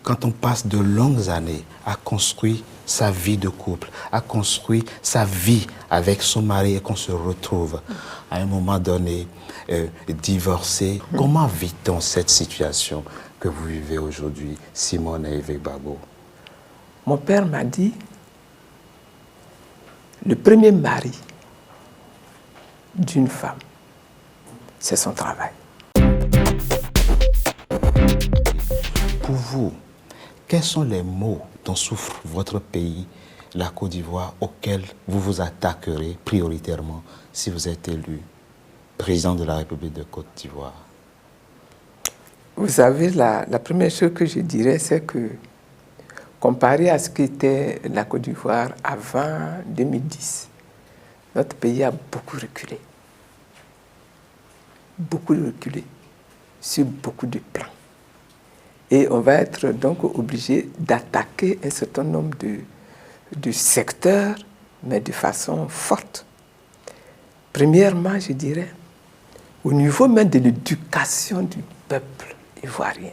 quand on passe de longues années à construire sa vie de couple, à construire sa vie avec son mari et qu'on se retrouve à un moment donné divorcé, comment vit-on cette situation que vous vivez aujourd'hui, Simone et Yves Gbagbo? Mon père m'a dit, le premier mari d'une femme, c'est son travail. Pour vous, quels sont les maux dont souffre votre pays, la Côte d'Ivoire, auxquels vous vous attaquerez prioritairement si vous êtes élu président de la République de Côte d'Ivoire? Vous savez, la première chose que je dirais, c'est que comparé à ce qu'était la Côte d'Ivoire avant 2010, notre pays a beaucoup reculé. Beaucoup reculé sur beaucoup de plans. Et on va être donc obligé d'attaquer un certain nombre de secteurs, mais de façon forte. Premièrement, je dirais, au niveau même de l'éducation du peuple ivoirien,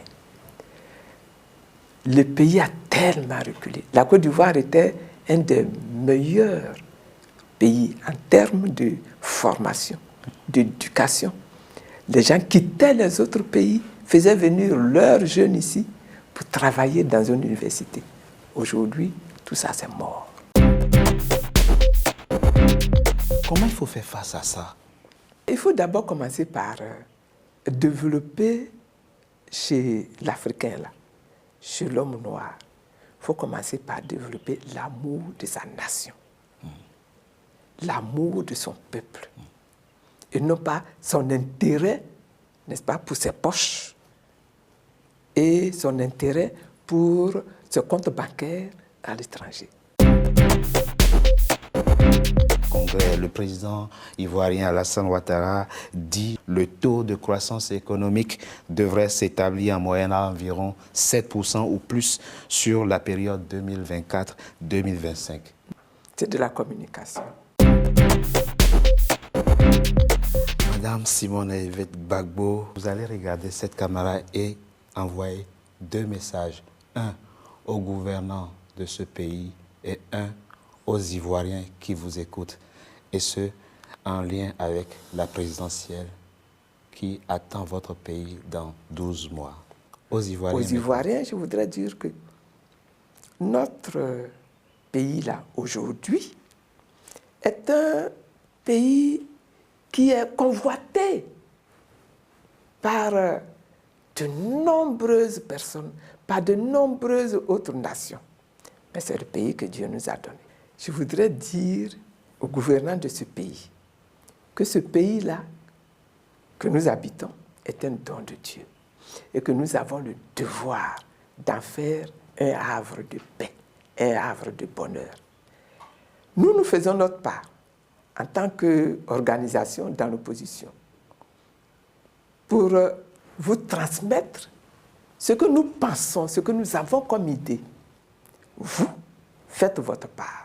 le pays a tellement reculé. La Côte d'Ivoire était un des meilleurs pays en termes de formation, d'éducation. Les gens quittaient les autres pays, faisaient venir leurs jeunes ici pour travailler dans une université. Aujourd'hui, tout ça, c'est mort. Comment il faut faire face à ça? Il faut d'abord commencer par développer chez l'Africain, là, chez l'homme noir. Il faut commencer par développer l'amour de sa nation, l'amour de son peuple, et non pas son intérêt, n'est-ce pas, pour ses poches et son intérêt pour ce compte bancaire à l'étranger. Congrès, le président ivoirien Alassane Ouattara dit que le taux de croissance économique devrait s'établir en moyenne à environ 7% ou plus sur la période 2024-2025. C'est de la communication. Madame Simone Gbagbo, vous allez regarder cette caméra et envoyer deux messages. Un aux gouvernants de ce pays et un aux Ivoiriens qui vous écoutent. Et ce, en lien avec la présidentielle qui attend votre pays dans 12 mois. Aux Ivoiriens, je voudrais dire que notre pays, là, aujourd'hui, est un pays qui est convoité par de nombreuses personnes, par de nombreuses autres nations. Mais c'est le pays que Dieu nous a donné. Je voudrais dire aux gouvernants de ce pays que ce pays-là que nous habitons est un don de Dieu et que nous avons le devoir d'en faire un havre de paix, un havre de bonheur. Nous faisons notre part en tant qu'organisation dans l'opposition pour vous transmettre ce que nous pensons, ce que nous avons comme idée. Vous faites votre part.